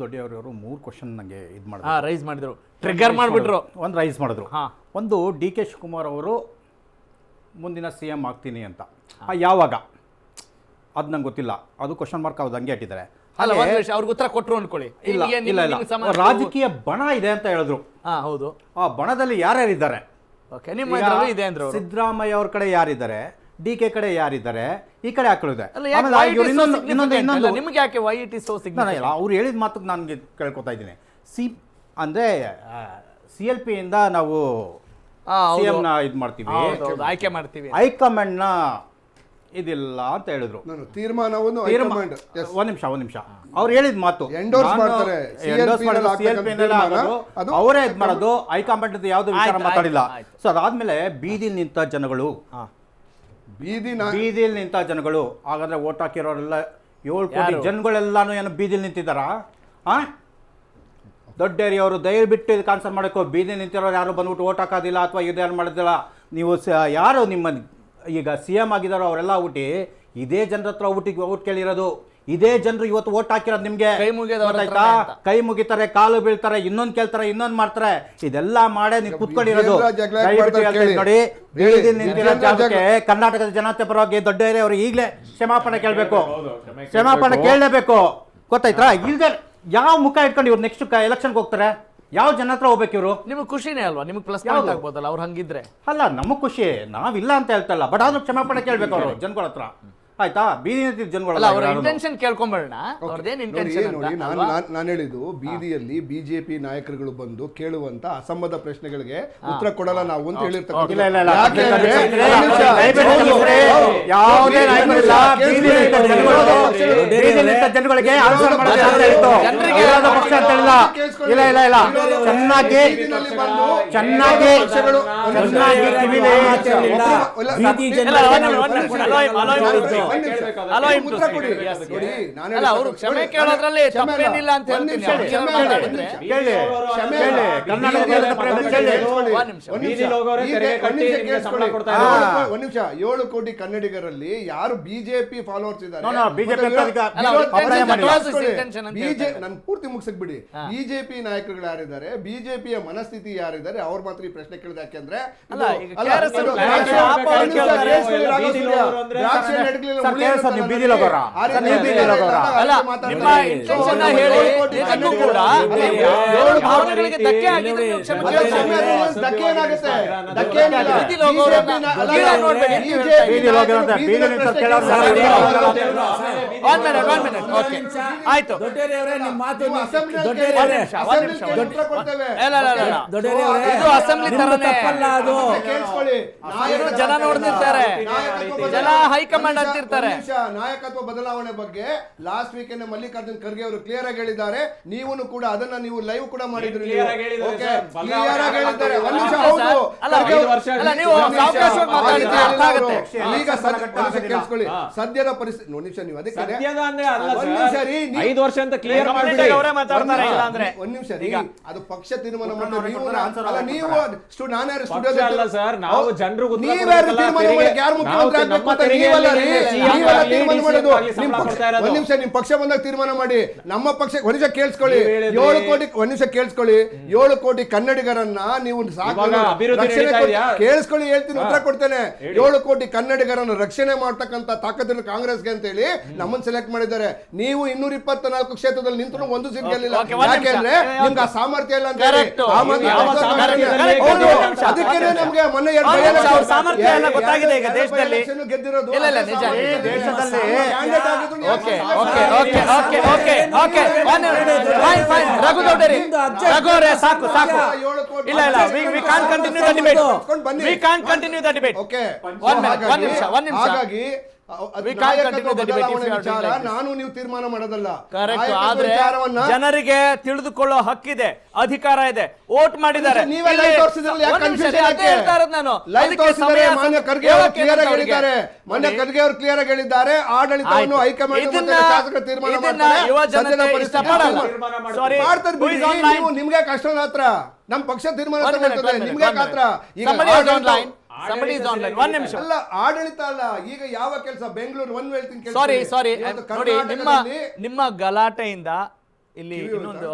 ದೊಡ್ಡವರು 3 ಕ್ವಶನ್ ನನಗೆ ಇದು ಮಾಡಿದ್ರು, ರೈಸ್ ಮಾಡಿದ್ರು, ಟ್ರಿಗರ್ ಮಾಡಿಬಿಟ್ರು. ಒಂದು ರೈಸ್ ಮಾಡಿದ್ರು. ಒಂದು ಡಿ ಕೆ ಶಿವಕುಮಾರ್ ಅವರು ಮುಂದಿನ ಸಿ ಎಂ ಆಗ್ತೀನಿ ಅಂತ, ಯಾವಾಗ ಅದು ನಂಗೆ ಗೊತ್ತಿಲ್ಲ, ಅದು ಕ್ವಶನ್ ಮಾರ್ಕ್ ಅವ್ರು ಹಂಗೆ ಇಟ್ಟಿದ್ದಾರೆ. ಅವ್ರಿಗೆ ಉತ್ತರ ಕೊಟ್ಟರು ಅನ್ಕೊಳ್ಳಿ. ಇಲ್ಲ ಇಲ್ಲ ಇಲ್ಲ, ರಾಜಕೀಯ ಬಣ ಇದೆ ಅಂತ ಹೇಳಿದ್ರು. ಹೌದು, ಆ ಬಣದಲ್ಲಿ ಯಾರ್ಯಾರಿದ್ದಾರೆ? ಸಿದ್ದರಾಮಯ್ಯ ಅವ್ರ ಕಡೆ ಯಾರಿದ್ದಾರೆ, ಡಿ ಕೆ ಕಡೆ ಯಾರಿದ್ದಾರೆ, ಈ ಕಡೆ ಹಾಕಳಿದೆ. ನಿಮ್ಗೆ ಯಾಕೆ why it is so significant? ಅವ್ರು ಹೇಳಿದ ಮಾತಕ್ಕೆ ನಾನು ಕೇಳ್ಕೊತಾ ಇದ್ದೀನಿ. ಅಂದರೆ CLP ಇಂದ ನಾವು CM ನ ಇದು ಮಾಡ್ತೀವಿ, ಆಯ್ಕೆ ಮಾಡ್ತೀವಿ, ಹೈಕಮಾಂಡ್ನ ಇದಿಲ್ಲ ಅಂತ ಹೇಳಿದ್ರು. ತೀರ್ಮಾನವನ್ನು ಒಂದ್ ನಿಮಿಷ ಅವ್ರು ಹೇಳಿದ ಮಾತು ಅವರೇ ಇದು ಮಾಡೋದು, ಹೈಕಮಾಂಡ್ ಯಾವ್ದು ವಿಚಾರ ಮಾತಾಡಿಲ್ಲ. ಸೊ ಅದಾದ್ಮೇಲೆ ಬೀದಿಲ್ ನಿಂತ ಜನಗಳು, ಬೀದಿಲ್ ನಿಂತ ಜನಗಳು ಹಾಗಾದ್ರೆ ಓಟ್ ಹಾಕಿರೋರೆಲ್ಲ 7 ಕೋಟಿ ಜನಗಳೆಲ್ಲಾನು ಏನು ಬೀದಿಲ್ ನಿಂತಿದ್ದಾರಾ? ದೊಡ್ಡೇರಿಯವರು ದಯವಿಟ್ಟು ಇದು ಕಾನ್ಸರ್ ಮಾಡೋಕ್ಕೋ, ಬೀದಿ ನಿಂತಿರೋರು ಯಾರು ಬಂದ್ಬಿಟ್ಟು ಓಟ್ ಹಾಕೋದಿಲ್ಲ ಅಥವಾ ಇದೇನು ಮಾಡೋದಿಲ್ಲ. ನೀವು ಯಾರು ನಿಮ್ಮ ಈಗ CM ಆಗಿದಾರೋ ಅವರೆಲ್ಲ ಊಟಿ ಇದೇ ಜನರ ಹತ್ರ ಓಟ್ ಕೇಳಿರೋದು, ಇದೇ ಜನರು ಇವತ್ತು ಓಟ್ ಹಾಕಿರೋದು. ನಿಮ್ಗೆ ಕೈ ಮುಗಿತಾರೆ, ಕಾಲು ಬೀಳ್ತಾರೆ, ಇನ್ನೊಂದು ಕೇಳ್ತಾರೆ, ಇನ್ನೊಂದು ಮಾಡ್ತಾರೆ. ಇದೆಲ್ಲ ಮಾಡೇ ನೀವು ಕುತ್ಕೊಂಡಿರೋದು. ನೋಡಿ, ನಿಂತಿರೋ ಜಾಗಕ್ಕೆ ಕರ್ನಾಟಕದ ಜನತೆ ಪರವಾಗಿ ದೊಡ್ಡೇರಿ ಅವರು ಈಗಲೇ ಕ್ಷಮಾಪಣೆ ಕೇಳಬೇಕು, ಕ್ಷಮಾಪಣೆ ಕೇಳಲೇಬೇಕು. ಗೊತ್ತಾಯ್ತಾ? ಇಲ್ದೇ ಯಾವ ಮುಖ ಇಟ್ಕೊಂಡು ಇವ್ರು ನೆಕ್ಸ್ಟ್ ಎಲೆಕ್ಷನ್ಗೆ ಹೋಗ್ತಾರೆ? ಯಾವ ಜನ ಹತ್ರ ಹೋಗ್ಬೇಕು ಇವರು? ನಿಮ್ಗೆ ಖುಷಿನೇ ಅಲ್ವಾ? ನಿಮ್ಗೆ ಪ್ಲಸ್ ಪಾಯಿಂಟ್ ಆಗ್ಬೋದಲ್ಲ ಅವ್ರು ಹಂಗಿದ್ರೆ? ಅಲ್ಲ, ನಮಗ್ ಖುಷಿ, ನಾವಿಲ್ಲ ಅಂತ ಹೇಳ್ತಲ್ಲ, ಬಟ್ ಆದ್ರೂ ಕ್ಷಮಾಪಣೆ ಕೇಳ್ಬೇಕು ಅವರು ಜನಗಳ ಹತ್ರ. ಆಯ್ತಾ? ಬೀದಿ ನಿಂತಿದ್ದ ಜನಗಳು ಅವ್ರ ಇಂಟೆನ್ಷನ್ ಕೇಳ್ಕೊಂಬೇಡ. ಅವ್ರದೇನ್ ಇಂಟೆನ್ಷನ್? ನಾನು ಹೇಳಿದ್ದು ಬೀದಿಯಲ್ಲಿ ಬಿಜೆಪಿ ನಾಯಕರುಗಳು ಬಂದು ಕೇಳುವಂತ ಅಸಂಬದ್ಧ ಪ್ರಶ್ನೆಗಳಿಗೆ ಉತ್ತರ ಕೊಡಲ್ಲ ನಾವು ಅಂತ ಹೇಳಿರ್ತಾರೆ. ಜನಗಳಿಗೆ ಚೆನ್ನಾಗಿ ಅವರು ಕ್ಷಮೆ ಕೇಳೋದ್ರಲ್ಲಿ ತಪ್ಪೇನಿಲ್ಲ ಅಂತ ಹೇಳ್ತೀನಿ. ಒಂದ್ ನಿಮಿಷ, 7 ಕೋಟಿ ಕನ್ನಡಿಗರಲ್ಲಿ ಯಾರು ಬಿಜೆಪಿ ಫಾಲೋವರ್ಸ್ ಇದ್ದಾರೆ? ನಾನು ಪೂರ್ತಿ ಮುಗಿಸಕ್ ಬಿಡಿ. ಬಿಜೆಪಿ ನಾಯಕರುಗಳು ಯಾರಿದ್ದಾರೆ, ಬಿಜೆಪಿಯ ಮನಸ್ಥಿತಿ ಯಾರಿದ್ದಾರೆ, ಅವ್ರ ಮಾತ್ರ ಈ ಪ್ರಶ್ನೆ ಕೇಳಿದ. ಯಾಕೆಂದ್ರೆ ಆಯ್ತು, ಅಸೆಂಬ್ಲಿ ಜನ ನೋಡ್ತಿರ್ತಾರೆ, ಜನ ಹೈಕಮಾಂಡ್ ಅಂತಿರ್ತಾರೆ. ನಾಯಕತ್ವ ಬದಲಾವಣೆ ಬಗ್ಗೆ ಲಾಸ್ಟ್ ವೀಕೆಂಡ್ ಮಲ್ಲಿಕಾರ್ಜುನ್ ಖರ್ಗೆ ಅವರು ಕ್ಲಿಯರ್ ಆಗಿ ಹೇಳಿದ್ದಾರೆ. ನೀವು ಕೂಡ ಅದನ್ನ ನೀವು ಲೈವ್ ಕೂಡ ಮಾಡಿದ್ರಿ. ಈಗ ಕೇಳಿಸ್ಕೊಳ್ಳಿ, ಸದ್ಯದ ಪರಿಸ್ಥಿತಿ ನೋಡಿ ನಿಮಿಷ, ನೀವು ಅದಕ್ಕೆ 5 ವರ್ಷ ಅಂತ ಕ್ಲಿಯರ್ ಮಾಡ್ಬಿಡಿ. ಒಂದ್ ನಿಮಿಷ, ಅದು ಪಕ್ಷ ತೀರ್ಮಾನ ಮಾಡ್ತಾರೆ. ನೀವು ನಾನ್ಯಾರು ಸ್ಟುಡಿಯೋದಲ್ಲ ಸರ್, ನಾವು ಜನರು ಒಂದ್ ನಿಮಿಷ ನಿಮ್ ಪಕ್ಷ ಬಂದಾಗ ತೀರ್ಮಾನ ಮಾಡಿ. ನಮ್ಮ ಪಕ್ಷ ಒಂದ್ ನಿಮಿಷ ಕೇಳಿಸ್ಕೊಳ್ಳಿ, 7 ಕೋಟಿ ಕನ್ನಡಿಗರನ್ನ ನೀವು ಕೇಳಿಸ್ಕೊಳ್ಳಿ, ಹೇಳ್ತೀನಿ, ಉತ್ತರ ಕೊಡ್ತೇನೆ. 7 ಕೋಟಿ ಕನ್ನಡಿಗರನ್ನು ರಕ್ಷಣೆ ಮಾಡ್ತಕ್ಕಂಥ ತಾಕತ್ತಿನ ಕಾಂಗ್ರೆಸ್ಗೆ ಅಂತ ಹೇಳಿ ನಮ್ಮನ್ನ ಸೆಲೆಕ್ಟ್ ಮಾಡಿದ್ದಾರೆ. ನೀವು 224 ಕ್ಷೇತ್ರದಲ್ಲಿ ನಿಂತು ಒಂದು ಸೀಟ್ ಗೆಲ್ಲಿಲ್ಲ. ಯಾಕೆಂದ್ರೆ ನಿಮ್ಗೆ ಆ ಸಾಮರ್ಥ್ಯ ಇಲ್ಲ ಅಂತ ಹೇಳಿ. ಅದಕ್ಕೆ ನಮ್ಗೆ ಮೊನ್ನೆ ಗೆದ್ದಿರೋದು. ಹಾಗಾಗಿ ನಾನು ನೀವು ತೀರ್ಮಾನ ಮಾಡೋದಲ್ಲ. ಜನರಿಗೆ ತಿಳಿದುಕೊಳ್ಳೋ ಹಕ್ಕಿದೆ, ಅಧಿಕಾರ ಇದೆ, ವೋಟ್ ಮಾಡಿದ್ದಾರೆ. ಮೊನ್ನೆ ಖರ್ಗೆ ಅವರು ಕ್ಲಿಯರ್ ಆಗಿ ಹೇಳಿದ್ದಾರೆ, ಆಡಳಿತವನ್ನು ಹೈಕಮಾಂಡ್ ತೀರ್ಮಾನ ನಿಮ್ಗೆ ಕಷ್ಟ ಹತ್ರ ನಮ್ ಪಕ್ಷ ತೀರ್ಮಾನ ನಿಮ್ಗೆ ಹತ್ರ. ಅಲ್ಲ, ಆಡಳಿತ ಅಲ್ಲ, ಈಗ ಯಾವ ಕೆಲಸ ಬೆಂಗಳೂರು ಸಾರಿ ನೋಡಿ, ನಿಮ್ಮ ಗಲಾಟೆಯಿಂದ ಇಲ್ಲಿ ಇನ್ನೊಂದು